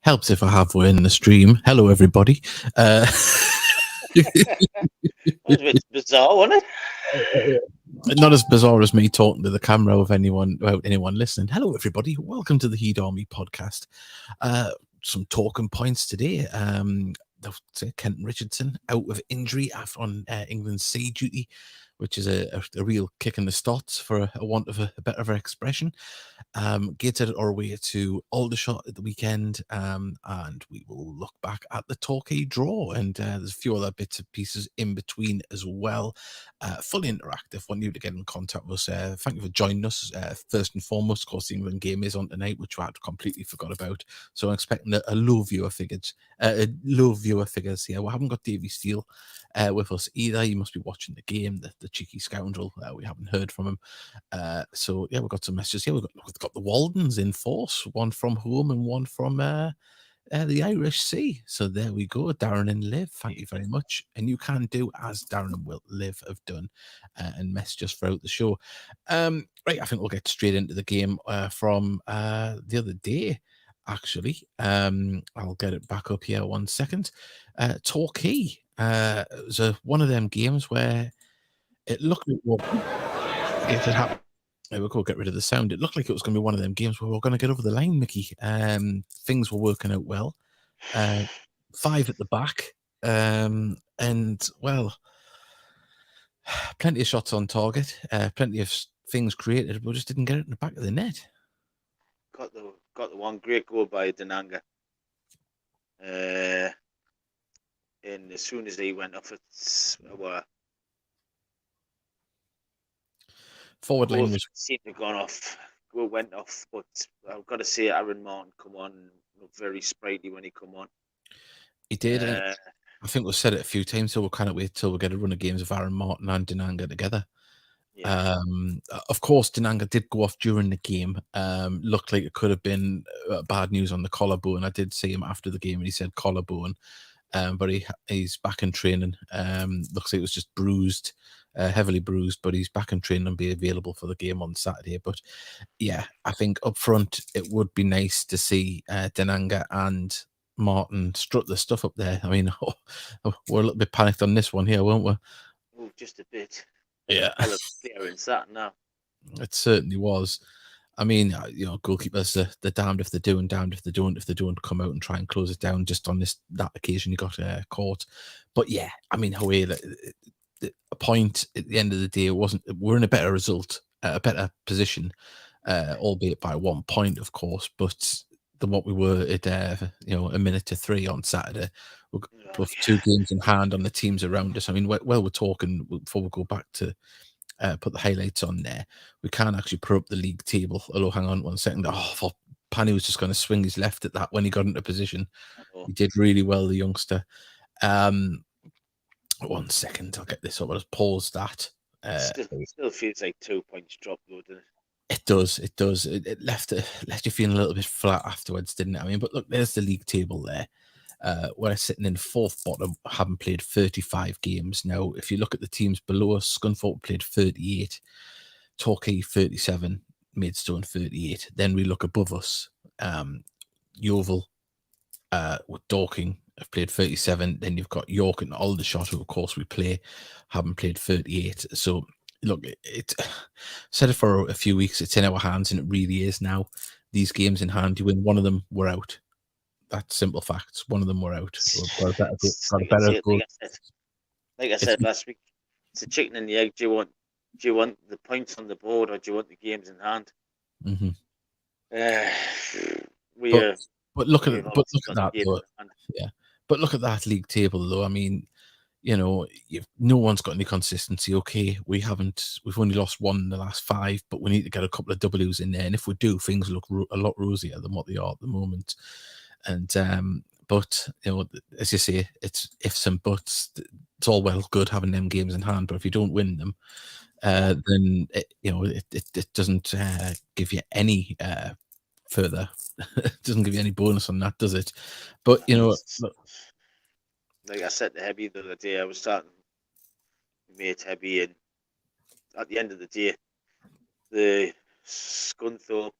Helps if I have one in the stream. Hello, everybody. It was a bit bizarre, wasn't it? Not as bizarre as me talking to the camera without anyone listening. Hello, everybody. Welcome to the Heed Army podcast. Some talking points today. Kenton Richardson out with injury after on England's sea duty, which is a real kick in the stots for a want of a better expression. Gated our way to Aldershot at the weekend, and we will look back at the Torquay draw, and there's a few other bits and pieces in between as well. Fully interactive. Want you to get in contact with us. Thank you for joining us. First and foremost, of course, the England game is on tonight, which I had completely forgot about. So I'm expecting a low viewer figures. Here. We haven't got Davy Steele with us either. He must be watching the game. The cheeky scoundrel. We haven't heard from him. So yeah, we've got some messages here. We've got the Waldens in force, one from home and one from the Irish Sea. So there we go, Darren and Liv. Thank you very much. And you can do as Darren and Liv have done and message us throughout the show. Right, I think we'll get straight into the game from the other day. Actually, I'll get it back up here 1 second. Torquay. It was one of them games where it looked like if it happened. We'll go get rid of the sound. It looked like it was going to be one of them games where we're going to get over the line, Mickey. Things were working out well. 5 at the back. And, well, plenty of shots on target. Plenty of things created, but we just didn't get it in the back of the net. Got the one great goal by Dinanga. And as soon as he went off, Forward line was seemed to have gone off. Goal went off, but I've got to say, Aaron Martin come on, looked very sprightly when he come on. He did. I think we've said it a few times, so we'll kind of wait till we get a run of games of Aaron Martin and Dinanga together. Yeah. Of course, Dinanga did go off during the game. Looked like it could have been bad news on the collarbone. I did see him after the game, and he said collarbone. But he's back in training. Looks like it was just bruised, heavily bruised, but he's back in training and be available for the game on Saturday. But yeah, I think up front it would be nice to see Dinanga and Martin strut the stuff up there. I mean, we're a little bit panicked on this one here, weren't we? Oh, just a bit. Yeah. Clearance that now. It certainly was. I mean, goalkeepers, they're damned if they do and damned if they don't. If they don't come out and try and close it down, just on that occasion, you got caught. But yeah, I mean, however, a point at the end of the day, we're in a better result, a better position, albeit by 1 point, of course, but than what we were at a minute to 3 on Saturday. With 2 games in hand on the we're around us. I mean, we're talking before we go back to put the highlights on there. We can actually put up the league table. Although, hang on 1 second. Panny was just going to swing his left at that when he got into position. He did really well, the youngster. 1 second, I'll get this up. I'll just pause that. Still feels like 2 points drop, though, doesn't it? It does. It left you feeling a little bit flat afterwards, didn't it? I mean, but look, there's the league table there. We're sitting in 4th bottom, having played 35 games. Now, if you look at the teams below us, Scunthorpe played 38, Torquay 37, Maidstone 38. Then we look above us, Yeovil with Dorking have played 37. Then you've got York and Aldershot, who of course we play, haven't played 38. So look, it said it for a few weeks. It's in our hands, and it really is now. These games in hand, you win one of them, we're out. That's simple facts. One of them were out. Like I said last week, it's a chicken and the egg. Do you want the points on the board, or do you want the games in hand? Mm-hmm. But look at that though. Yeah, but look at that league table though. I mean, no one's got any consistency. Okay, we've only lost 1 in the last 5, but we need to get a couple of W's in there. And if we do, things look a lot rosier than what they are at the moment. And but as you say, it's ifs and buts. It's all well good having them games in hand, but if you don't win them, then it doesn't give you any further. It doesn't give you any bonus on that, does it? But like I said to Hebby the other day, I was starting to mate Hebby, and at the end of the day, the Scunthorpe,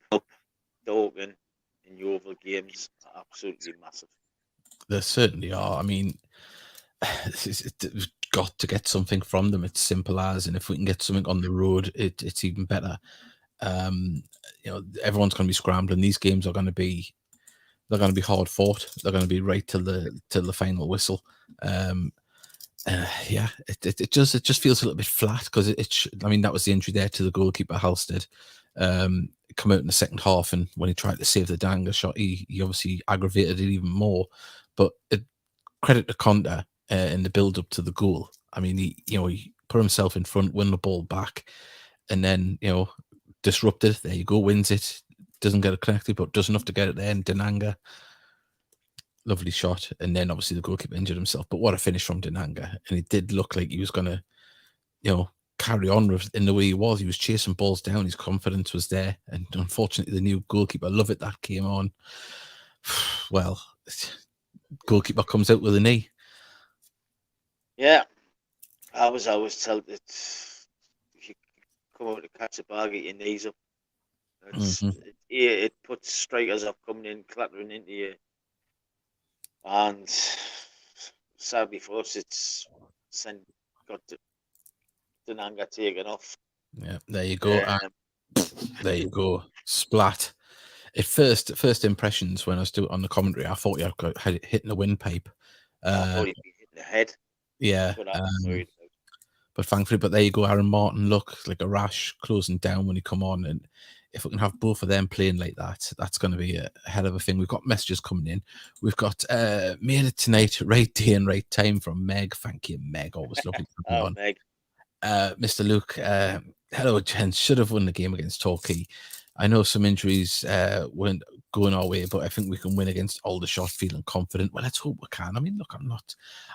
Dorking, in Yeovil games are absolutely massive. There certainly are. I mean, we've got to get something from them. It's simple as, and if we can get something on the road, it's even better. Everyone's going to be scrambling. These games are going to be hard fought. They're going to be right till the final whistle. It just feels a little bit flat because I mean, that was the injury there to the goalkeeper Halstead. Come out in the second half, and when he tried to save the Dinanga shot, he obviously aggravated it even more. But credit to Conte in the build up to the goal. I mean, he put himself in front, won the ball back, and then disrupted. There you go, wins it. Doesn't get it connected, but does enough to get it there. And Dinanga, lovely shot. And then obviously the goalkeeper injured himself. But what a finish from Dinanga. And it did look like he was going to, carry on in the way he was. He was chasing balls down. His confidence was there. And unfortunately, the new goalkeeper, love it, that came on. Well, goalkeeper comes out with a knee. Yeah, I was always told that if you come out to catch a ball, get your knees up. It puts strikers off coming in, clattering into you. And sadly for us, it's got Dinanga taken off. Yeah, there you go. There you go. Splat. At first impressions when I was doing on the commentary, I thought you had it hitting the windpipe. I thought he'd be hitting the head. Yeah. But thankfully, there you go. Aaron Martin looked like a rash closing down when he come on, and if we can have both of them playing like that, that's going to be a hell of a thing. We've got messages coming in. We've got made it tonight, right day and right time from Meg. Thank you, Meg. Always lovely to be on. Meg. Mr. Luke, hello, gents. Should have won the game against Torquay. I know some injuries weren't going our way, but I think we can win against Aldershot feeling confident. Well, let's hope we can. I mean, look,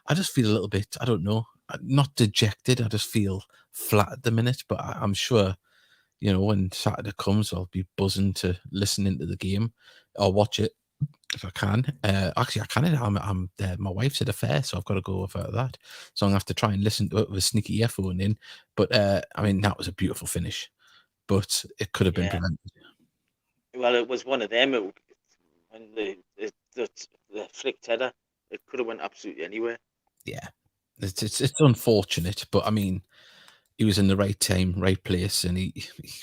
I just feel a little bit, I don't know, not dejected. I just feel flat at the minute, but I'm sure, when Saturday comes, I'll be buzzing to listen into the game or watch it if I can. Actually, I can. I'm my wife's at a fair, so I've got to go over that. So I'm going to have to try and listen to it with a sneaky earphone in. But, I mean, that was a beautiful finish, but it could have been prevented. Well, it was one of them. When the flicked header, it could have went absolutely anywhere. Yeah, it's unfortunate, but I mean, he was in the right time, right place, and he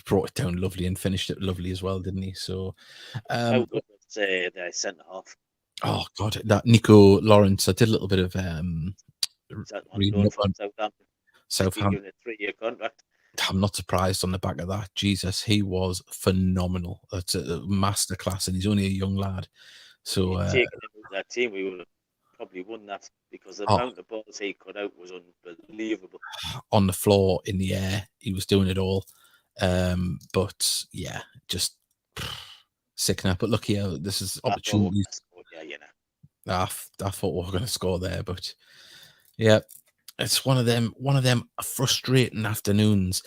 brought it down lovely and finished it lovely as well, didn't he? So, how good was the centre half? Oh God, that Nico Lawrence. I did a little bit of reading up on Southampton. Given a 3-year contract. I'm not surprised on the back of that. Jesus, he was phenomenal. That's a masterclass, and he's only a young lad. So taking him out that team, we would have probably won that because the amount of balls he cut out was unbelievable. On the floor, in the air, he was doing it all. But yeah, just sickener. But look here, this is opportunities. I thought we were going to score there, but yeah, it's one of them frustrating afternoons.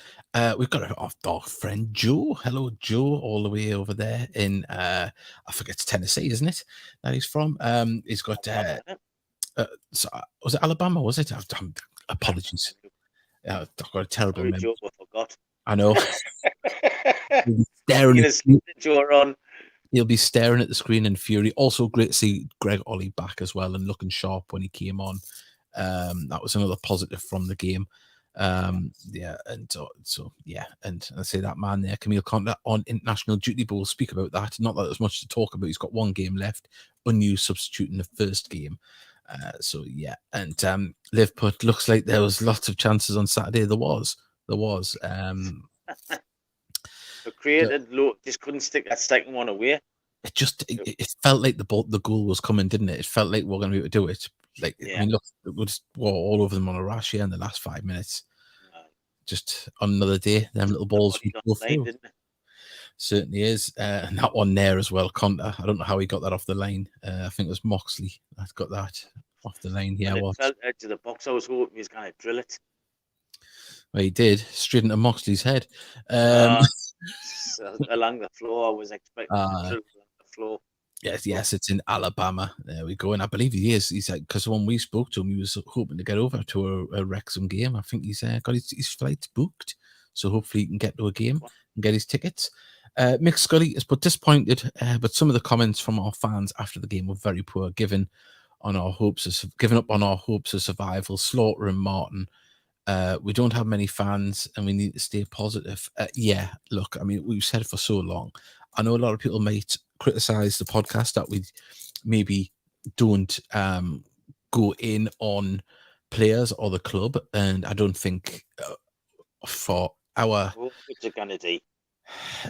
We've got our friend Joe. Hello, Joe, all the way over there in I forget, it's Tennessee, isn't it? That he's from. He's got so, was it Alabama? Was it? Apologies. I've got a terrible memory. Joe, I forgot. I know. He'll be staring at the screen in fury. Also, great to see Greg Ollie back as well and looking sharp when he came on. That was another positive from the game. And I say that man there, Camille Conte, on international duty, but we'll speak about that. Not that there's much to talk about. He's got one game left, unused substitute in the first game. And Liverpool, looks like there was lots of chances on Saturday. There was. Created, just couldn't stick that second one away. It felt like the goal was coming, didn't it? It felt like we're going to be able to do it. I mean, look, it was all over them on a rash here in the last 5 minutes. Just on another day, them little balls go through. Didn't it? Certainly is. And that one there as well, Conte. I don't know how he got that off the line. I think it was Moxley that got that off the line. Yeah, it fell edge of the box. I was hoping he was going to drill it. Well, he did, straight into Moxley's head. Along the floor, I was expecting to drill along the floor. Yes, it's in Alabama. There we go. And I believe he is. He's like, because when we spoke to him, he was hoping to get over to a Wrexham game. I think he's got his flights booked. So hopefully he can get to a game and get his tickets. Mick Scully is but disappointed, but some of the comments from our fans after the game were very poor, giving up on our hopes of survival. Slaughter and Martin. We don't have many fans and we need to stay positive. Yeah, look, I mean, we've said it for so long. I know a lot of people might criticize the podcast that we maybe don't go in on players or the club, and I don't think for our What's it gonna do?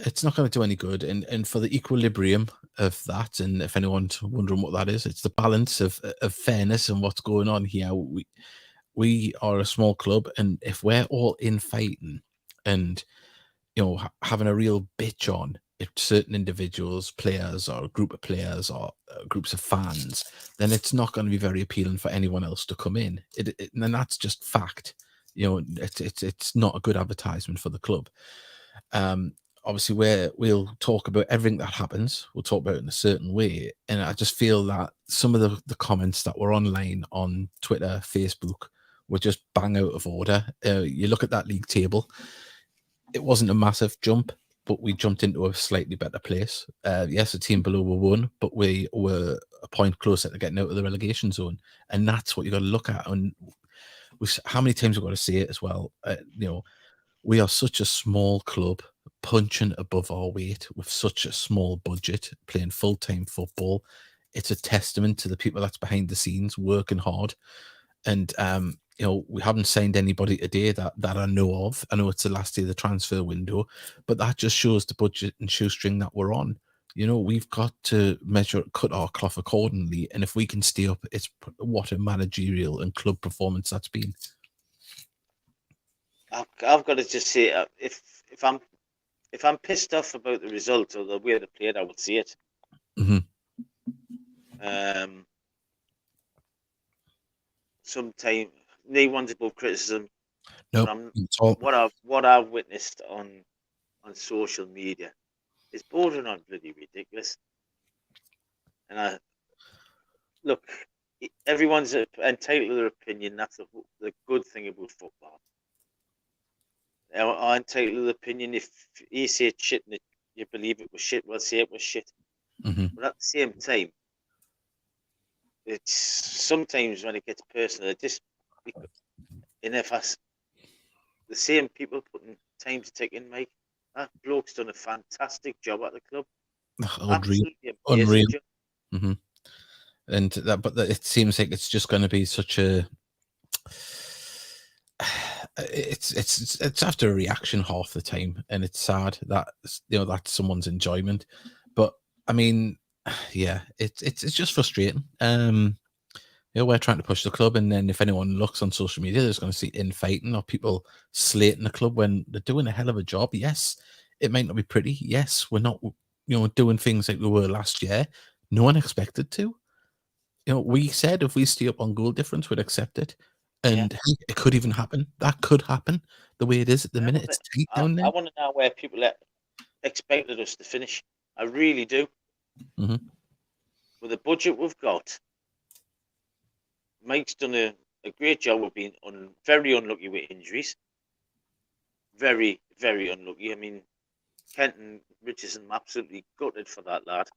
it's not going to do any good. And for the equilibrium of that, and if anyone's wondering what that is, it's the balance of fairness and what's going on here. We are a small club, and if we're all in fighting and having a real bitch on if certain individuals, players, or a group of players, or groups of fans, then it's not going to be very appealing for anyone else to come in. And that's just fact. It's not a good advertisement for the club. Obviously, we'll talk about everything that happens. We'll talk about it in a certain way. And I just feel that some of the comments that were online on Twitter, Facebook, were just bang out of order. You look at that league table, it wasn't a massive jump, but we jumped into a slightly better place. Yes, the team below were one, but we were a point closer to getting out of the relegation zone. And that's what you got to look at. And how many times we've got to say it as well. We are such a small club, punching above our weight with such a small budget, playing full-time football. It's a testament to the people that's behind the scenes working hard. And we haven't signed anybody today that I know of. I know it's the last day of the transfer window, but that just shows the budget and shoestring that we're on. We've got to cut our cloth accordingly, and if we can stay up, it's what a managerial and club performance that's been. I've got to just say, if I'm pissed off about the result or the way they played, I would see it. Mm-hmm. Sometimes no one's above criticism. No, what I've witnessed on social media is bordering on bloody ridiculous. And look, everyone's entitled to their opinion. That's the good thing about football. I'm entitled to the opinion. If you say it's shit and you believe it was shit, well, say it was shit. Mm-hmm. But at the same time, it's sometimes when it gets personal, and if the same people putting time to take in, Mike, that bloke's done a fantastic job at the club. Unreal. Mm-hmm. And but it seems like it's just going to be such a. It's after a reaction half the time, and it's sad that that's someone's enjoyment. But I mean, yeah, it's just frustrating. We're trying to push the club, and then if anyone looks on social media, there's going to see infighting or people slating the club when they're doing a hell of a job. Yes, it might not be pretty. Yes, we're not doing things like we were last year. No one expected to. We said if we stay up on goal difference, we'd accept it. And it could even happen. That could happen the way it is at the minute. It's tight down there. I want to know where people expected us to finish. I really do. Mm-hmm. With the budget we've got, Mike's done a great job of being very unlucky with injuries. Very, very unlucky. I mean, Kenton, Richardson, absolutely gutted for that lad.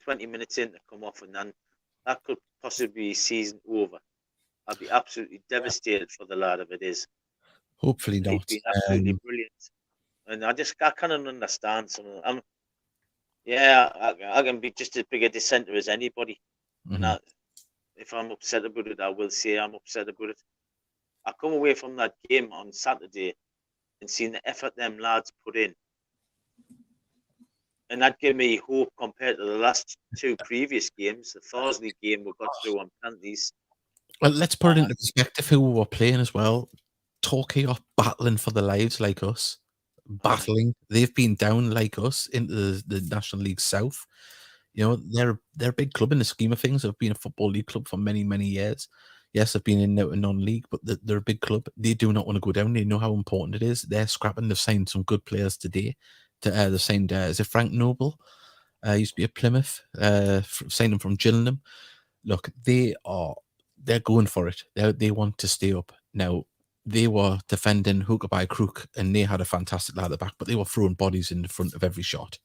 20 minutes in to come off, and then that could possibly be season over. I'd be absolutely devastated for the lad if it is. Hopefully not. He's been absolutely brilliant, and I cannot understand some of them. I can be just as big a dissenter as anybody, Mm-hmm. and if I'm upset about it, I will say I'm upset about it. I come away from that game on Saturday and seeing the effort them lads put in, and that gave me hope compared to the last two previous games. The Thorsley game we got through on penalties. Well, let's put it into perspective who we were playing as well. Torquay are battling for their lives like us. Battling. They've been down like us into the National League South. They're a big club in the scheme of things. They've been a football league club for many, many years. Yes, they've been in a non-league, but they're a big club. They do not want to go down. They know how important it is. They're scrapping. They've signed some good players today. They've signed, is it Frank Noble? Used to be at Plymouth. Signed him from Gillingham. Look, they're going for it. They want to stay up. Now, they were defending hooker by crook, and they had a fantastic lad at the back, but they were throwing bodies in the front of every shot.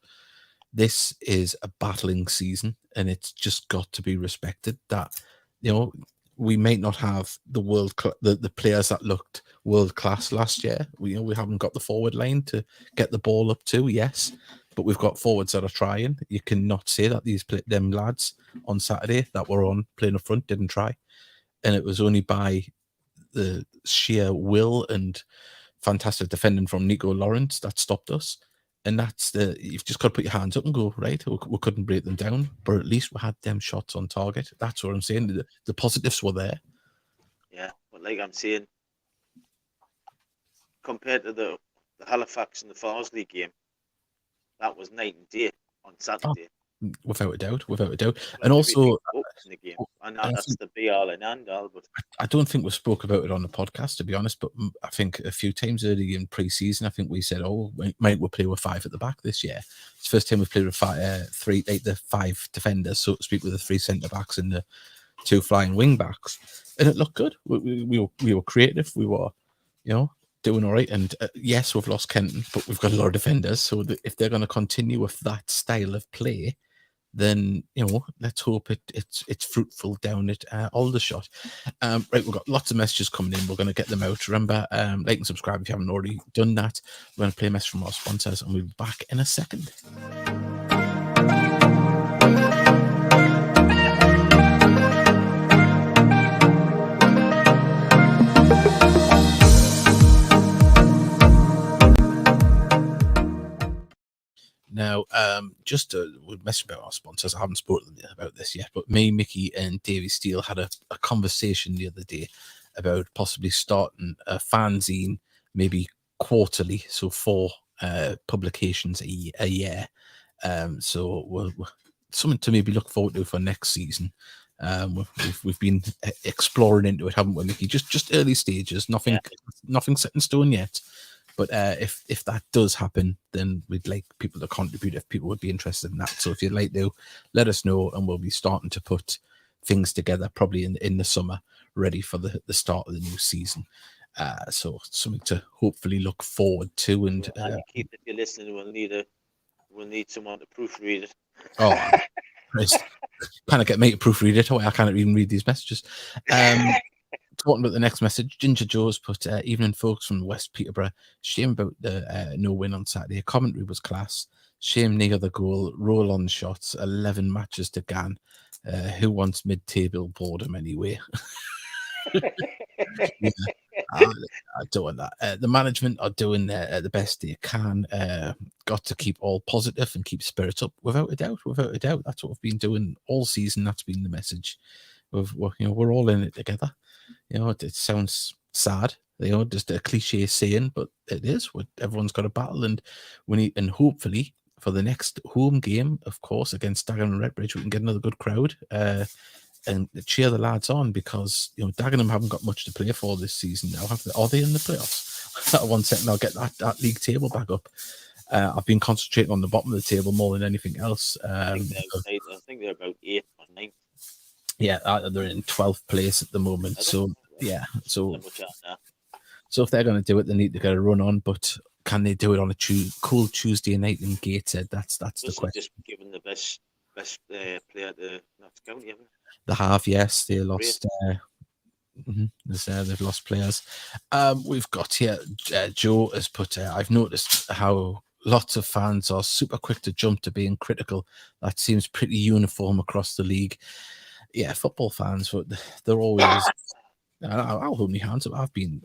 This is a battling season, and it's just got to be respected that, we might not have the players that looked world class last year. We haven't got the forward line to get the ball up to, yes, but we've got forwards that are trying. You cannot say that them lads on Saturday that were on playing up front didn't try, and it was only by the sheer will and fantastic defending from Nico Lawrence that stopped us. And you've just got to put your hands up and go, right, we couldn't break them down, but at least we had them shots on target. That's what I'm saying. The positives were there. Yeah, but like I'm saying, compared to the Halifax and the Farsley game, that was night and day on Saturday. Without a doubt. And also, in the game, and that's the be all and end all. But I don't think we spoke about it on the podcast, to be honest. But I think a few times early in pre-season, I think we said, might we play with 5 at the back this year? It's the first time we've played with 5 defenders, so to speak, with the 3 centre backs and the 2 flying wing backs, and it looked good. We were creative. We were, doing all right. And yes, we've lost Kenton, but we've got a lot of defenders. So if they're going to continue with that style of play, then let's hope it's fruitful down at Aldershot. Right, we've got lots of messages coming in. We're going to get them out. Remember, like and subscribe if you haven't already done that. We're going to play a message from our sponsors, and we'll be back in a second. Now, we'll mess about our sponsors. I haven't spoken about this yet, but me, Mickey, and Davey Steele had a conversation the other day about possibly starting a fanzine, maybe quarterly, so 4 publications a year. So we're something to maybe look forward to for next season. We've been exploring into it, haven't we, Mickey? Just early stages, nothing set in stone yet. But if that does happen, then we'd like people to contribute if people would be interested in that. So if you'd like to, let us know, and we'll be starting to put things together probably in the summer, ready for the start of the new season. So something to hopefully look forward to. And Keith, if you're listening, we'll need someone to proofread it. Oh, Christ. Can't get me to proofread it. I can't even read these messages. Talking about the next message, Ginger Joe's put, evening folks from West Peterborough. Shame about the no win on Saturday. Commentary was class. Shame near the goal. Roll on shots. 11 matches to Gan. Who wants mid-table boredom anyway? Yeah, I don't want that. The management are doing the best they can. Got to keep all positive and keep spirits up. Without a doubt. That's what we've been doing all season. That's been the message. We're all in it together. It sounds sad, just a cliche saying, but it is. Everyone's got a battle, and and hopefully for the next home game, of course, against Dagenham and Redbridge, we can get another good crowd and cheer the lads on, because Dagenham haven't got much to play for this season now, have they? Are they in the playoffs? 1 second, I'll get that league table back up. I've been concentrating on the bottom of the table more than anything else. I think they're about 8th or 9th. Yeah, they're in 12th place at the moment. So if they're going to do it, they need to get a run on. But can they do it on a cool Tuesday night in Gateshead? That's the question. Just given the best player to Notts County, haven't they have, yes. They lost. They've lost players. We've got here. Joe has put. I've noticed how lots of fans are super quick to jump to being critical. That seems pretty uniform across the league. Yeah, football fans, but they're always. I'll hold my hands up. I've been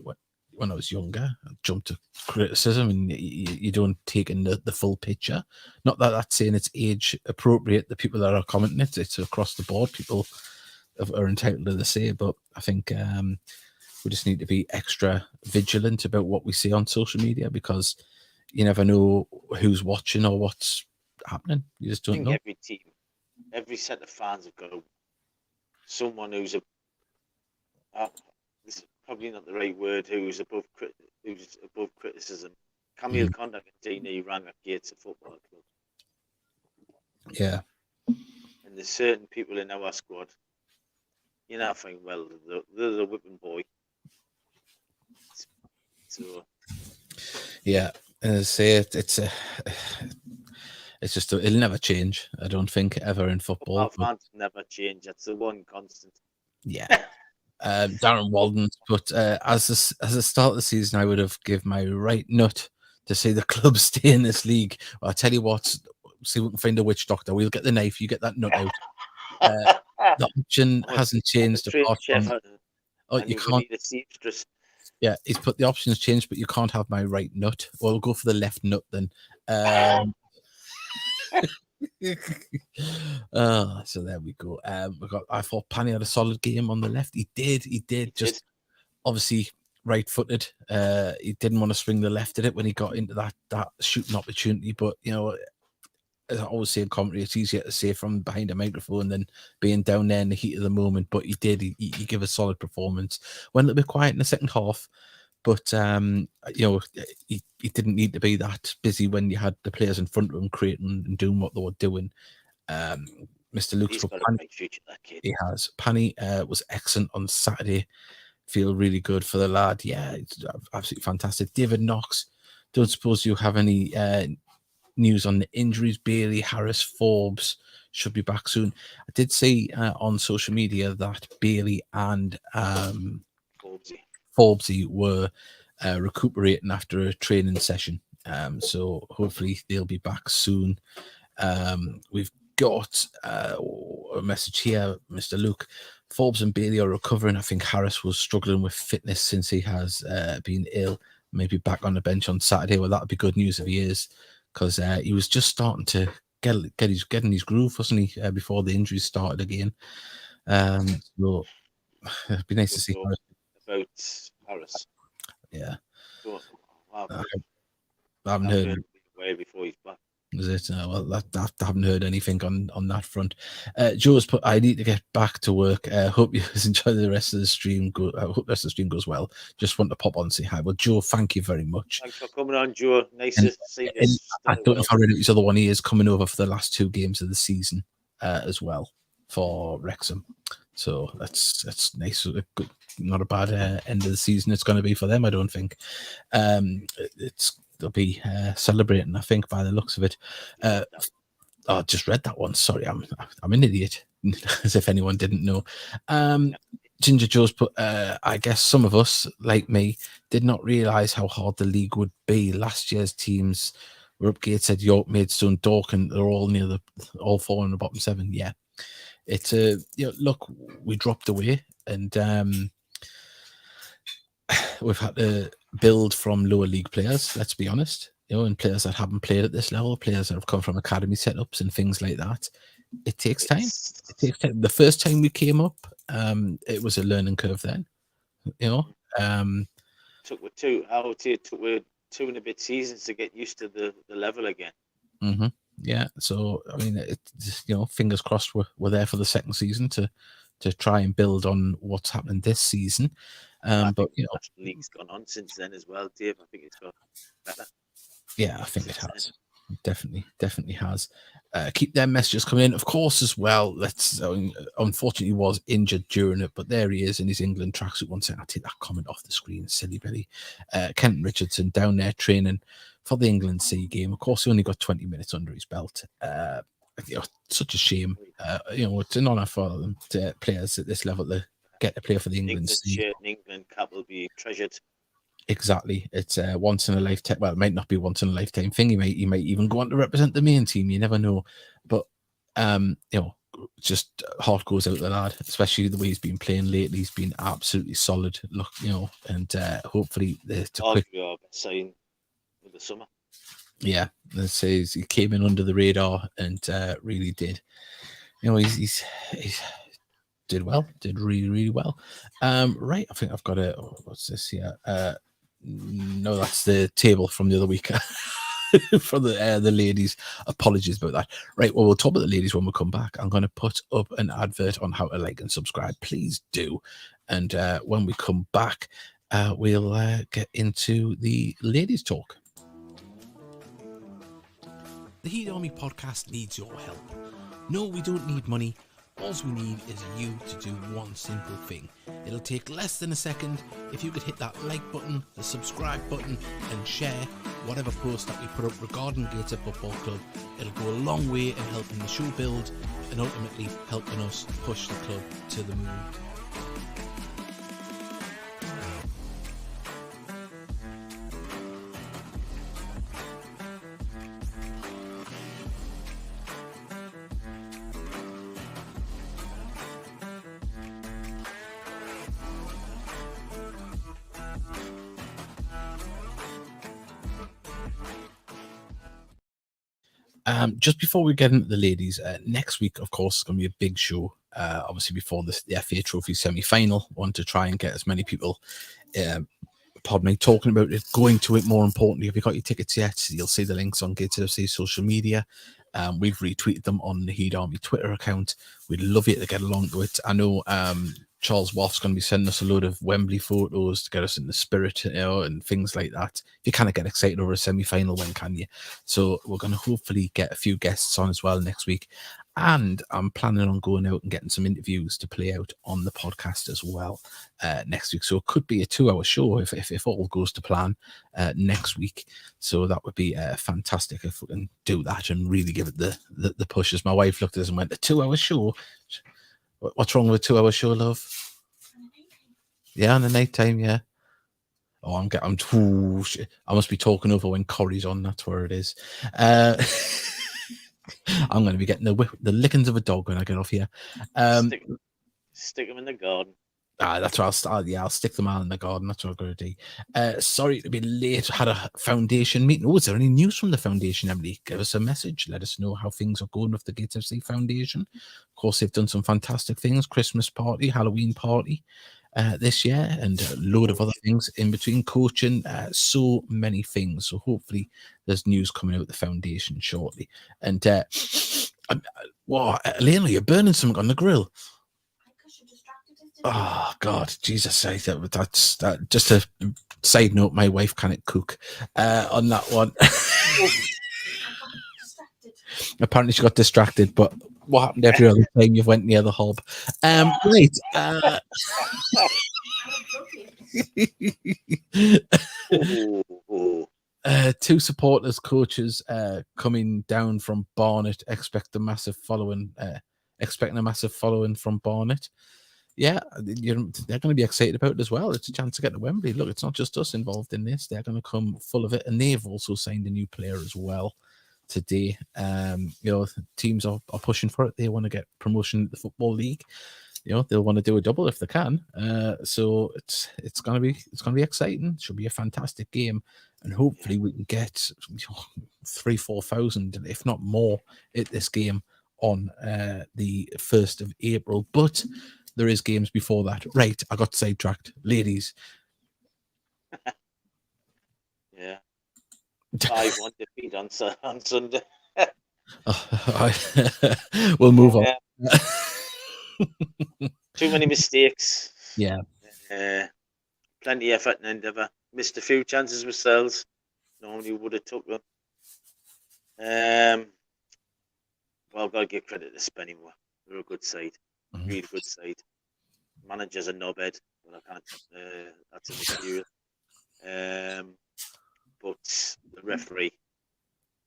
when I was younger, I jumped to criticism, and you don't take in the full picture. Not that that's saying it's age appropriate. The people that are commenting it's across the board. People are entitled to the say, but I think we just need to be extra vigilant about what we see on social media, because you never know who's watching or what's happening. You just don't know. Every team, every set of fans have got someone who's this is probably not the right word, who's above criticism. Camille Conduct and Dina rang at Gates of Football Club. Yeah. And there's certain people in our squad, you're not thinking, well, they're the whipping boy. So Yeah, as I say, it's just it'll never change. I don't think ever in football. But fans never change. That's the one constant. yeah, Darren Walden. But as the start of the season, I would have given my right nut to see the club stay in this league. Well, I tell you what, see if we can find a witch doctor. We'll get the knife. You get that nut out. The option hasn't changed apart from. Oh, and you you can't. need a seamstress. Yeah, he's put the options changed, but you can't have my right nut. Well, we'll go for the left nut then. So there we go. I thought Panny had a solid game on the left. He did. Just obviously right-footed. He didn't want to swing the left at it when he got into that shooting opportunity. But you know, as I always say in commentary, it's easier to say from behind a microphone than being down there in the heat of the moment. But he did. He gave a solid performance. Went a little bit quiet in the second half. But you know, he didn't need to be that busy when you had the players in front of him creating and doing what they were doing. Mr. Luke's got a great future, that kid. He has. Panny was excellent on Saturday. Feel really good for the lad. Yeah, it's absolutely fantastic. David Knox. Don't suppose you have any news on the injuries. Bailey, Harris, Forbes should be back soon. I did see on social media that Bailey and Forbesy were recuperating after a training session. So hopefully they'll be back soon. We've got a message here, Mr. Luke. Forbes and Bailey are recovering. I think Harris was struggling with fitness since he has been ill. Maybe back on the bench on Saturday. Well, that would be good news if he is, because he was just starting to getting his groove, wasn't he? Before the injuries started again. So it'd be nice to see Harris. About Harris. Yeah. I haven't heard way before he's back. Is it? Well, I haven't heard anything on that front. Joe's put, I need to get back to work. Hope you guys enjoy the rest of the stream. I hope the rest of the stream goes well. Just want to pop on and say hi. Well, Joe, thank you very much. Thanks for coming on, Joe. Nice to see you. I don't know if I read it. His other one, he is coming over for the last 2 games of the season as well for Wrexham. So that's nice. Good, not a bad end of the season it's going to be for them, I don't think. They'll be celebrating, I think, by the looks of it. I just read that one. Sorry, I'm an idiot, as if anyone didn't know. Ginger Joe's put, I guess some of us, like me, did not realise how hard the league would be. Last year's teams were up Gateshead, York, Maidstone, Dorking. They're all near all 4 in the bottom 7. Yeah, it's look, we dropped away, and we've had to build from lower league players, let's be honest, and players that haven't played at this level, players that have come from academy setups and things like that. It takes time. It takes time. The first time we came up, it was a learning curve then, took with 2 and a bit seasons to get used to the level again. Mm-hmm. Yeah, so I mean, fingers crossed we're there for the second season to try and build on what's happening this season. But the National League's gone on since then as well, Dave. I think it's got better. Yeah, I think it has. Definitely has. Keep their messages coming in, of course, as well. Unfortunately, was injured during it, but there he is in his England tracksuit. One second, I'll take that comment off the screen. Silly Billy. Kenton Richardson down there training for the England C game. Of course, he only got 20 minutes under his belt. Such a shame. It's an honour for them to players at this level to get to play for the England C. England cap will be treasured. Exactly. It's once in a lifetime. Well, it might not be once in a lifetime thing. He might even go on to represent the main team. You never know. But just heart goes out to the lad, especially the way he's been playing lately. He's been absolutely solid. Look, and hopefully it's a quick sign of the summer. Yeah, it says he came in under the radar and really did. He's did well, did really well. Right, I think I've got what's this here? No, that's the table from the other week for the ladies. Apologies about that. Right, well, we'll talk about the ladies when we come back. I'm going to put up an advert on how to like and subscribe. Please do. And when we come back, we'll get into the ladies talk. The Heat Army podcast needs your help. No, we don't need money. All we need is you to do one simple thing. It'll take less than a second. If you could hit that like button, the subscribe button, and share whatever post that we put up regarding Gator Football Club, it'll go a long way in helping the show build and ultimately helping us push the club to the moon. Just before we get into the ladies, next week, of course, is going to be a big show. Obviously, before the FA Trophy semi-final, want to try and get as many people, talking about it, going to it. More importantly, if you've got your tickets yet, you'll see the links on Gator FC social media. We've retweeted them on the Heed Army Twitter account. We'd love you to get along to it. I know Charles Waff's going to be sending us a load of Wembley photos to get us in the spirit, and things like that. You kind of get excited over a semi-final, when can you? So we're going to hopefully get a few guests on as well next week. And I'm planning on going out and getting some interviews to play out on the podcast as well next week. So it could be a 2-hour show if all goes to plan next week. So that would be fantastic if we can do that and really give it the push. As my wife looked at us and went, a 2-hour show? What's wrong with a 2-hour show, love? Yeah, on the night time, yeah. Oh, I must be talking over when Corey's on. That's where it is. I'm going to be getting the lickings of a dog when I get off here. Stick them in the garden. That's where I'll stick them all in the garden. That's what I'm going to do. Sorry to be late. I had a foundation meeting. Oh, is there any news from the foundation, Emily? Give us a message. Let us know how things are going with the Gator FC Foundation. Of course, they've done some fantastic things. Christmas party, Halloween party this year, and a load of other things in between. Coaching, so many things. So hopefully there's news coming out of the foundation shortly. And Elena, you're burning something on the grill. Oh God, Jesus! That's just a side note. My wife can't cook. On that one, apparently she got distracted. But what happened every other time you went near the hob? Right. Two supporters, coaches coming down from Barnet. Expecting a massive following from Barnet. Yeah, they're going to be excited about it as well. It's a chance to get to Wembley. Look, it's not just us involved in this. They're going to come full of it. And they've also signed a new player as well today. Teams are pushing for it. They want to get promotion at the Football League. They'll want to do a double if they can. So it's going to be exciting. It should be a fantastic game. And hopefully we can get 3,000-4,000, if not more, at this game on the 1st of April. But there is games before that. Right, I got sidetracked. Ladies. Yeah. 5-1 defeat on Sunday. We'll move on. Too many mistakes. Yeah. Plenty of effort and endeavour. Missed a few chances ourselves. Normally would have took them. Well, I've got to give credit to Spennymoor. They're a good side. Mm-hmm. Really good side. Manager's a knobhead, but I can't. That's immaterial. But the referee,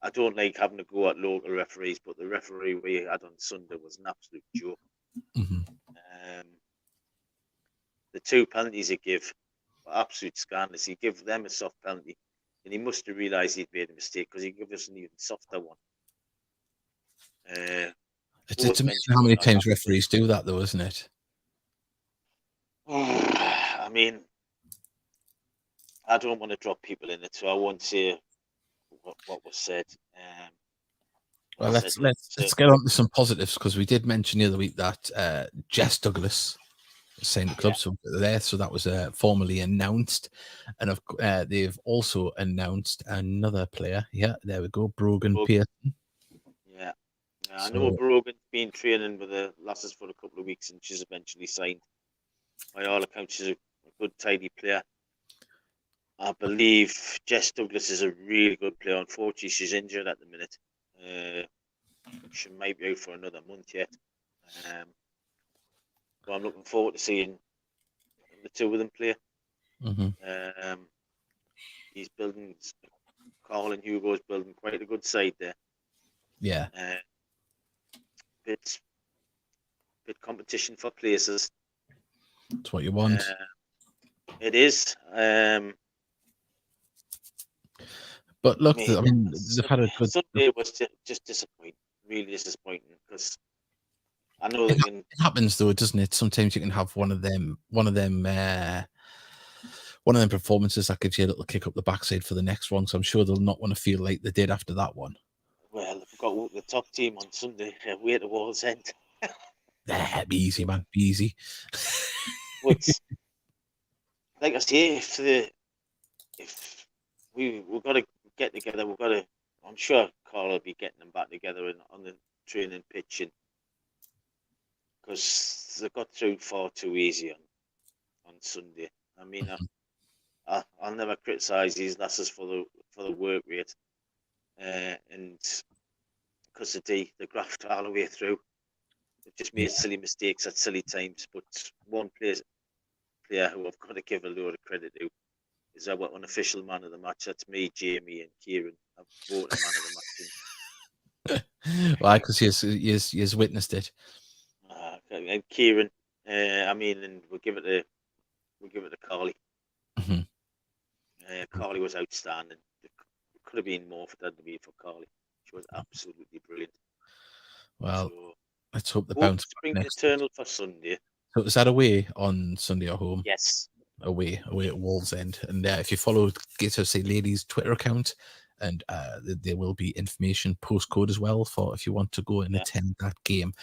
I don't like having to go at local referees, but the referee we had on Sunday was an absolute joke. Mm-hmm. The 2 penalties he gave were absolute scandalous. He gave them a soft penalty, and he must have realised he'd made a mistake because he gave us an even softer one. It's amazing how many times referees do that, though, isn't it? I mean, I don't want to drop people in it, so I won't say what was said. Well, let's get on to some positives, because we did mention the other week that Jess Douglas signed the club, so that was formally announced, and they've also announced another player. Yeah, there we go, Brogan Pearson. Yeah, I know Brogan's been training with the lasses for a couple of weeks, and she's eventually signed. By all accounts, she's a good, tidy player. I believe Jess Douglas is a really good player. Unfortunately, she's injured at the minute. She might be out for another month yet. So I'm looking forward to seeing the two of them play. He's building. Carl and Hugo's building quite a good side there. Yeah. Bit competition for places. That's what you want. It is. But look, I mean, they've had a good. Sunday was just disappointing, really disappointing, because I know that it happens though, doesn't it? Sometimes you can have one of them performances that gives you a little kick up the backside for the next one. So I'm sure they'll not want to feel like they did after that one. Well, we've got the top team on Sunday. Way to Wall's End. Be easy, man. Be easy. But like I say, if we've got to get together, I'm sure Carl will be getting them back together on the training pitch, because they got through far too easy on Sunday. I mean, I'll never criticise these lasses for the work rate, and because they graft all the way through. They've just made silly mistakes at silly times. But one player who I've got to give a load of credit to is our unofficial man of the match. That's me, Jamie, and Kieran. I've voted man of the match. Why? Because he's witnessed it. And Kieran, and we'll give it to Carly. Carly was outstanding. It could have been more for that to be for Carly. She was absolutely brilliant. Well, let's hope the bounce back next eternal for Sunday. So is that away on Sunday or home? Yes. Away at Wall's End. And if you follow Gator Say Ladies Twitter account, and there will be information postcode as well for if you want to go and attend that game.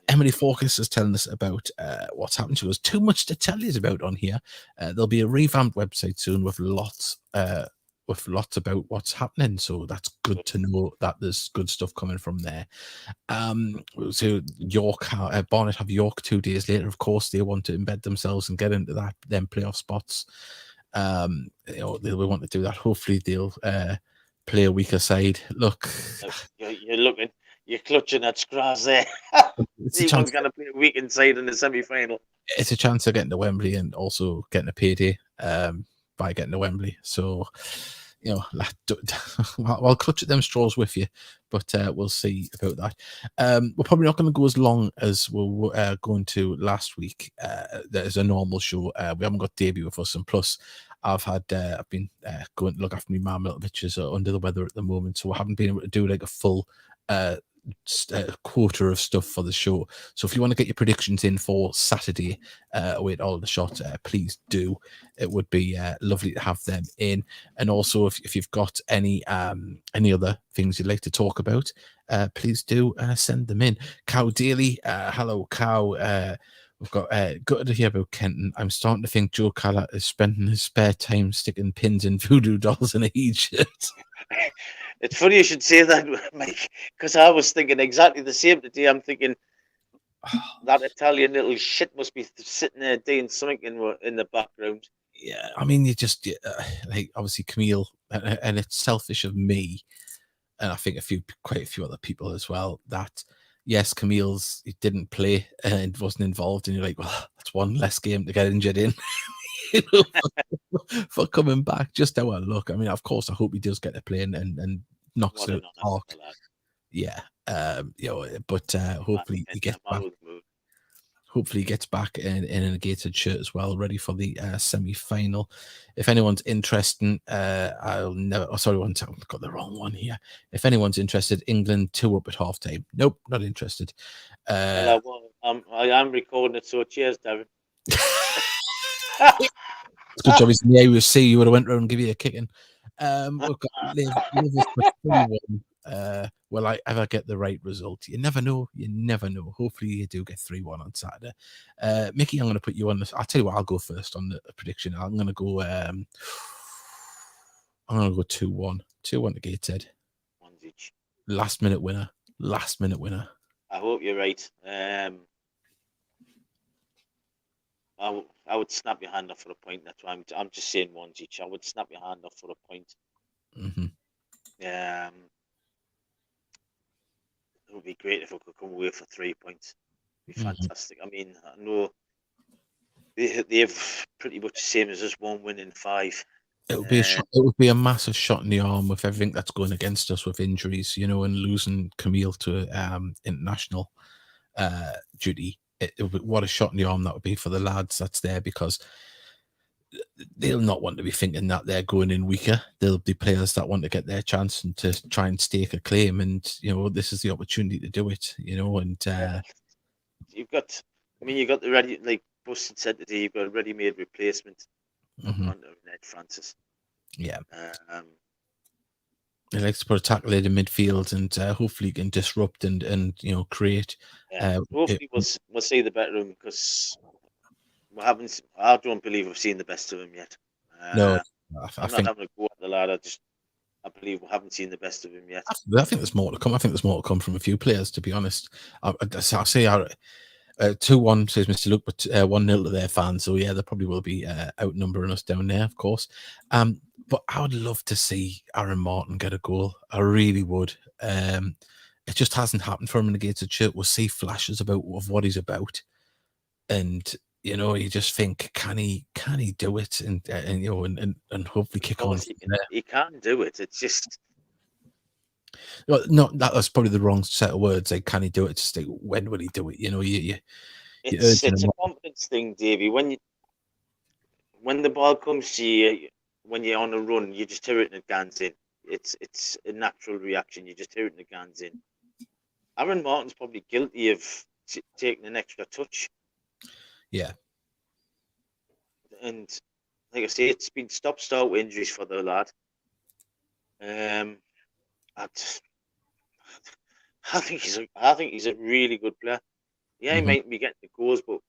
Emily Focus is telling us about what's happened. She goes, too much to tell you about on here. There'll be a revamped website soon with lots about what's happening, so that's good to know that there's good stuff coming from there. So York, Barnet have York 2 days later. Of course, they want to embed themselves and get into them playoff spots. They want to do that. Hopefully, they'll play a weaker side. Look, you're clutching at straws there. Anyone's going to play a weakened side in the semi-final. It's a chance of getting to Wembley and also getting a payday by getting to Wembley. So, I'll clutch at them straws with you, but we'll see about that. We're probably not going to go as long as we were going to last week. There's a normal show. We haven't got debut with us, and plus, I've been going to look after my mum a little bit. She's under the weather at the moment, so I haven't been able to do like a full quarter of stuff for the show. So if you want to get your predictions in for Saturday away at Aldershot, please do. It would be lovely to have them in. And also if you've got any other things you'd like to talk about, please do send them in. Cow Daily, hello Cow. We've got good to hear about Kenton. I'm starting to think Joe Calla is spending his spare time sticking pins in voodoo dolls in a heat shirt. It's funny you should say that, Mike, because I was thinking exactly the same today. I'm thinking that Italian little shit must be sitting there doing something in the background. Yeah, I mean, you just like obviously Camille, and it's selfish of me, and I think quite a few other people as well, that yes, he didn't play and wasn't involved, and you're like, well, that's one less game to get injured in. For coming back, just how I look. I mean, of course, I hope he does get to play and knocks it out the park. Yeah, but hopefully he gets back. Hopefully he gets back in a gated shirt as well, ready for the semi-final. If anyone's interested, I've got the wrong one here. If anyone's interested, England 2-up at halftime. Nope, not interested. I am recording it, so cheers, Darren. It's good job he's in the AUC. You would have went round and give you a kicking. We've got Liv for 3-1. Will I ever get the right result? You never know. Hopefully you do get 3-1 on Saturday. Mickey, I'm going to put you on this. I'll tell you what, I'll go first on the prediction. I'm going to go 2-1. 2-1 to Gateshead. Last minute winner. I hope you're right. I would snap your hand off for a point. That's why I'm just saying ones each. I would snap your hand off for a point. Mm-hmm. It would be great if we could come away for 3 points. Be fantastic. I mean, I know they've pretty much the same as us, 1 win in 5. It would be a shot, it would be a massive shot in the arm with everything that's going against us with injuries, you know, and losing Camille to international duty. What a shot in the arm that would be for the lads that's there, because they'll not want to be thinking that they're going in weaker. There'll be players that want to get their chance and to try and stake a claim, and you know, this is the opportunity to do it. You know, and you've got the ready, like Buston said today, you've got a ready-made replacement on Ned Francis. Yeah. He likes to put a tackle in midfield, and hopefully he can disrupt and you know, create. Hopefully we'll see the better of him, because we haven't. I don't believe we've seen the best of him yet. No, I'm not having a go at the lad. I believe we haven't seen the best of him yet. I think there's more to come. I think there's more to come from a few players, to be honest. I say 2-1 says Mr. Luke, but 1-0 to their fans. So yeah, they probably will be outnumbering us down there, of course. But I would love to see Aaron Martin get a goal. I really would. It just hasn't happened for him against the Church. We'll see flashes of what he's about, and you know, you just think, can he do it, and you know, and hopefully kick on. He can do it. It's just, well, no, that was probably the wrong set of words. Like, can he do it? Just like, when will he do it? You know, it's a confidence thing, Davey. When the ball comes to you, when you're on a run, you just hear it and it guns in. It's a natural reaction. You just hear it and it guns in. Aaron Martin's probably guilty of taking an extra touch. Yeah. And like I say, it's been stop-start with injuries for the lad. I think he's a really good player. Yeah, he might be getting the goals, but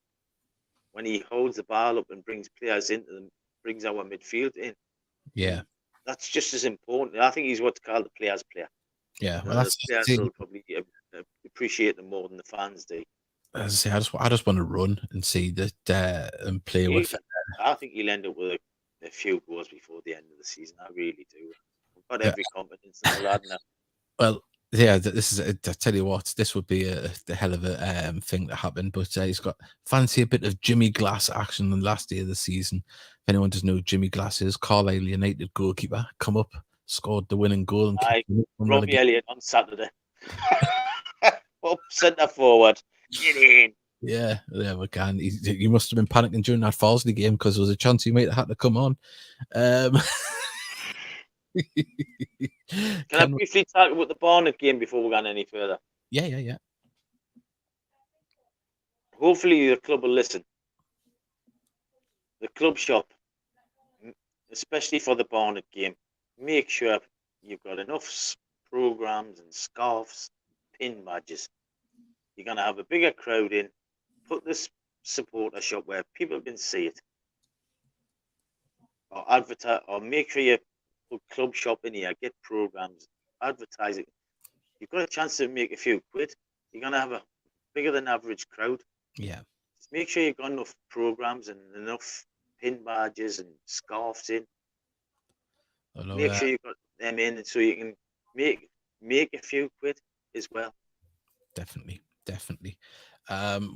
when he holds the ball up and brings players into them, brings our midfield in, yeah, that's just as important. I think he's what's called the players' player. Yeah, well, that's the players will probably appreciate them more than the fans do. As I say, I just want to run and see that and play with. I think he'll end up with a few goals before the end of the season. I really do. I've got every confidence in the lad now. Well, yeah, this is. I tell you what, this would be the hell of a thing to happen. But he's got fancy a bit of Jimmy Glass action on the last day of the season. If anyone doesn't know who Jimmy Glass is, Carlisle United goalkeeper, come up, scored the winning goal, and Robbie Elliott on Saturday. Up centre forward, get in. Yeah, there we can. He must have been panicking during that Farsley game, because there was a chance he might have had to come on. Can I briefly talk about the Barnet game before we go any further? Yeah. Hopefully the club will listen. The club shop, especially for the Barnet game, make sure you've got enough programs and scarves, pin badges. You're going to have a bigger crowd in. Put this supporter shop where people can see it. Or advertise, or make sure you put club shop in here, get programs, advertise it. You've got a chance to make a few quid. You're going to have a bigger than average crowd. Yeah. Just make sure you've got enough programs and enough pin badges and scarves in. Make sure you've got them in, so you can make a few quid as well. Definitely.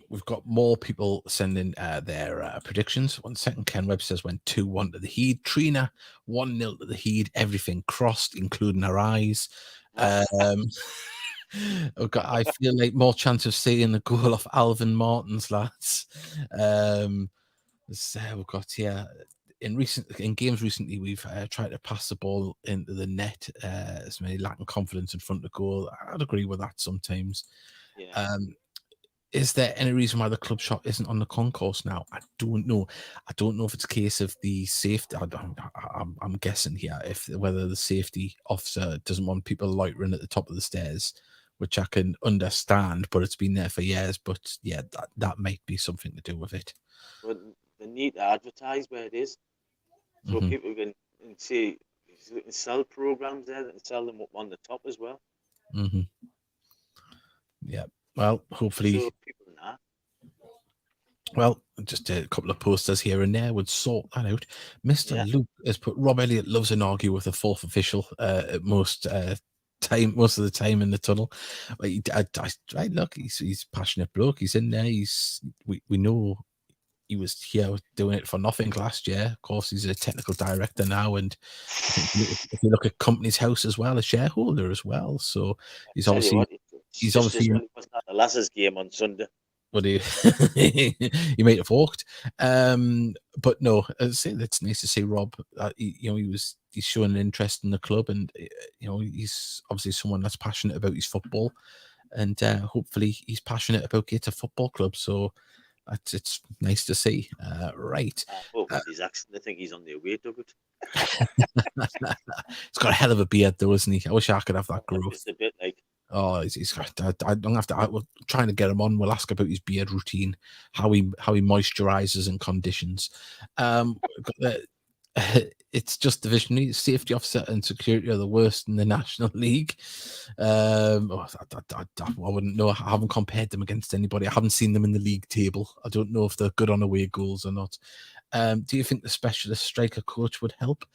We've got more people sending their predictions. 1 second. Ken Webb says went 2-1 to the Heed. Trina 1-0 to the Heed. Everything crossed, including her eyes. I feel like more chance of seeing the goal off Alvin Martin's, lads. We've got in games recently, we've tried to pass the ball into the net. It's maybe lacking confidence in front of goal. I'd agree with that sometimes. Yeah. Is there any reason why the club shop isn't on the concourse now? I don't know. I don't know if it's a case of the safety. I'm guessing here whether the safety officer doesn't want people loitering at the top of the stairs, which I can understand, but it's been there for years. But yeah, that might be something to do with it. But they need to advertise where it is, so people can see, sell programs there and sell them up on the top as well. Yeah. Well, hopefully. So people know. Well, just a couple of posters here and there would sort that out. Mr. Luke has put Rob Elliott loves an argue with the fourth official at most most of the time in the tunnel. But I look, he's passionate bloke. He's in there. We know he was here doing it for nothing last year. Of course, he's a technical director now, and if you look at Company's House as well, a shareholder as well. So he's Tell you obviously what, it's just as well it wasn't at the Lasses game on Sunday. But he might have walked. But no, as I say, it's nice to see Rob. He's showing an interest in the club, and he's obviously someone that's passionate about his football, and hopefully he's passionate about Gator Football Club. So it's nice to see. Right. With his accent, I think he's on the away dugout. He's got a hell of a beard, though, isn't he? I wish I could have that growth. Just a bit like. Oh, he's got. I'm gonna have to. We're trying to get him on. We'll ask about his beard routine, how he moisturizes in conditions. It's just division safety officer and security are the worst in the National League. I wouldn't know. I haven't compared them against anybody. I haven't seen them in the league table. I don't know if they're good on away goals or not. Do you think the specialist striker coach would help?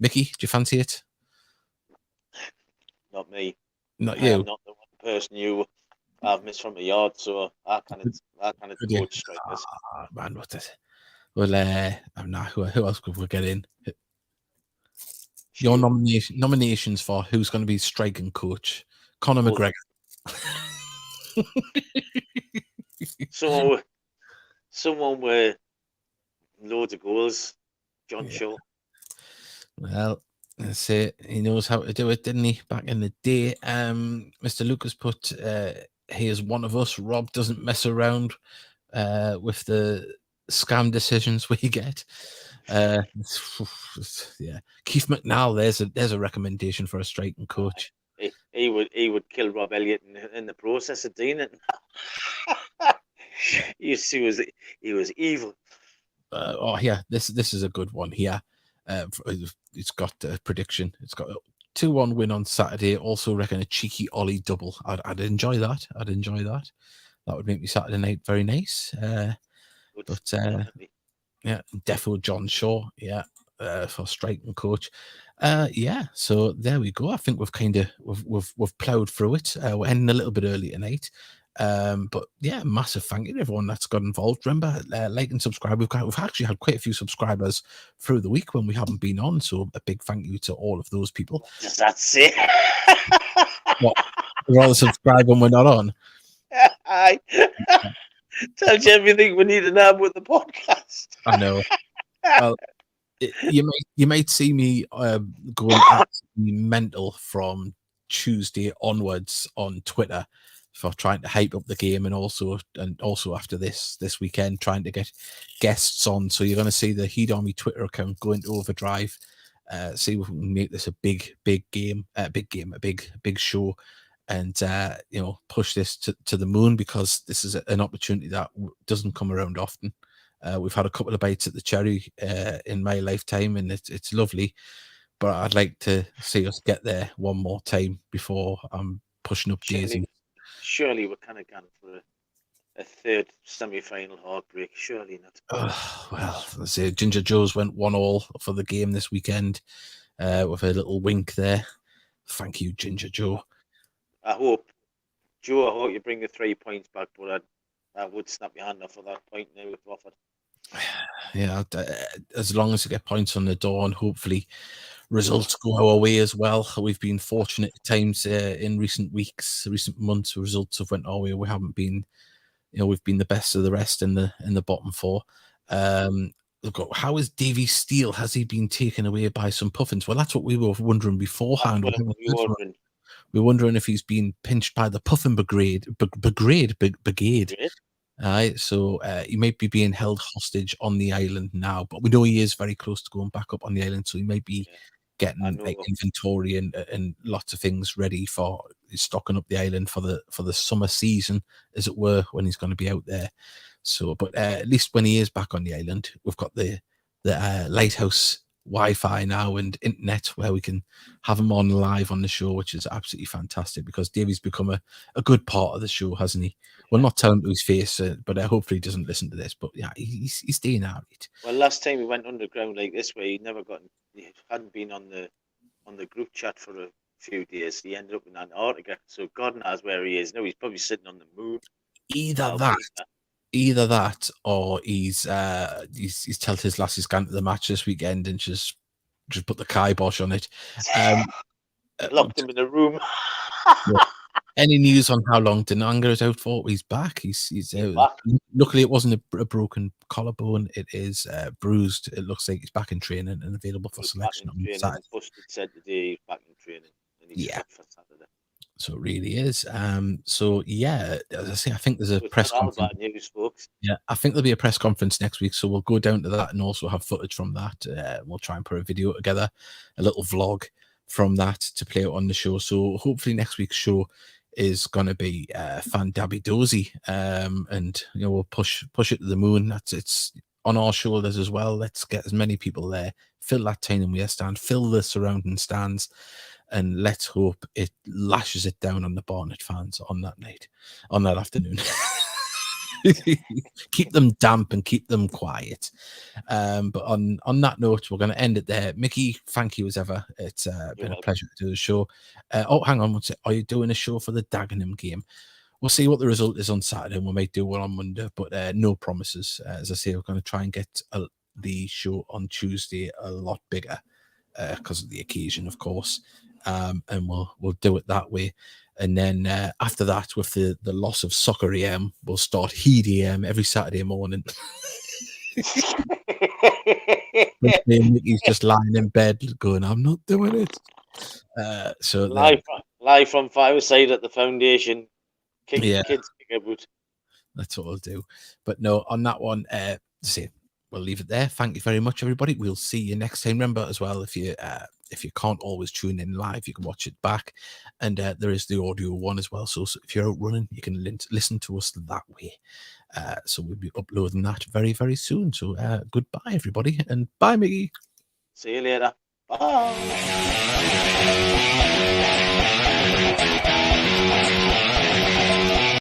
Mickey, do you fancy it? Not me. Not you. I'm not the one person I've missed from the yard, so I can't coach strikers. Man, what is it? Well, I'm not. Who else could we get in? Your nominations for who's going to be striking coach? Conor McGregor. So, someone with loads of goals, John Shaw. Well, let's say he knows how to do it, didn't he? Back in the day, Mr. Lucas put, "He is one of us. Rob doesn't mess around with the scam decisions we get." Yeah, Keith McNall. There's a recommendation for a striking coach. He would kill Rob Elliott in the process of doing it. He was evil. This is a good one here. It's got a prediction. It's got a 2-1 win on Saturday. Also reckon a cheeky Ollie double. I'd enjoy that. That would make me Saturday night very nice. Yeah, defo John Shaw. Yeah, for striking coach. So there we go. I think we've ploughed through it. We're ending a little bit early tonight. But yeah, massive thank you to everyone that's got involved. Remember, like and subscribe. We've actually had quite a few subscribers through the week when we haven't been on, so a big thank you to all of those people. Does that say? What? We're all subscribe when we're not on. I tells you everything we need to know with the podcast. I know. Well, you might see me going absolutely mental from Tuesday onwards on Twitter for trying to hype up the game, and also after this weekend trying to get guests on. So you're going to see the Heed Army Twitter account go into overdrive. See if we can make this a big game, a big show, and push this to the moon, because this is an opportunity that doesn't come around often. We've had a couple of bites at the cherry in my lifetime, and it's lovely, but I'd like to see us get there one more time before I'm pushing up Daisy. Surely we're kind of gone for a third semi-final heartbreak. Surely not. Well, let's say Ginger Joe's went 1-1 for the game this weekend, with a little wink there. Thank you, Ginger Joe. I hope you bring the 3 points back, but I would snap your hand off for that point now with Wofford. Yeah, as long as you get points on the door, and hopefully results go our way as well. We've been fortunate at times in recent months. Results have went our way. We haven't been, we've been the best of the rest in the bottom four. How is Davy Steele? Has he been taken away by some puffins? Well, that's what we were wondering beforehand. We're wondering if he's been pinched by the puffin brigade. So he might be being held hostage on the island now, but we know he is very close to going back up on the island, so he might be getting inventory and lots of things ready for stocking up the island for the summer season, as it were, when he's going to be out there. So, but at least when he is back on the island, we've got the lighthouse Wi-Fi now and internet where we can have him on live on the show, which is absolutely fantastic, because Davey's become a good part of the show, hasn't he? Well, not tell him to his face, but hopefully he doesn't listen to this. But yeah, he's staying out. Well, last time he went underground like this way, he hadn't been on the group chat for few days. He ended up in Antarctica, so God knows where he is now. He's probably sitting on the moon. Either that, or he's told his lass he's going to the match this weekend and just put the kibosh on it. Locked him in a room. Any news on how long Dinanga is out for? He's back. He's back. Luckily, it wasn't a broken collarbone. It is bruised. It looks like he's back in training and available for selection on Saturday. Busted said today he's back in training and he's fit for Saturday. So it really is. So yeah, as I say, I think there's a press conference. News, folks. Yeah, I think there'll be a press conference next week. So we'll go down to that and also have footage from that. We'll try and put a video together, a little vlog from that to play it on the show. So hopefully next week's show is going to be fan dabby dozy, and we'll push it to the moon. It's on our shoulders as well. Let's get as many people there, fill that Tyne Wear stand, fill the surrounding stands, and let's hope it lashes it down on the Barnet fans on that afternoon. Keep them damp and keep them quiet. But on that note, we're going to end it there. Mickey, thank you as ever. It's been a pleasure to do the show. Oh, hang on, are you doing a show for the Dagenham game? We'll see what the result is on Saturday, and we might do one on Monday, but no promises. As I say, we're going to try and get the show on Tuesday a lot bigger because of the occasion, of course, and we'll do it that way. And then after that, with the loss of Soccer AM, we'll start Heed AM every Saturday morning. He's just lying in bed going, I'm not doing it. So live from fireside at the foundation. Kids kick about. That's what we'll do. But no, on that one, we'll leave it there. Thank you very much, everybody. We'll see you next time. Remember as well, if you can't always tune in live, you can watch it back, and there is the audio one as well. So if you're out running, you can listen to us that way. So we'll be uploading that very, very soon. So goodbye, everybody, and bye, Mickey. See you later. Bye.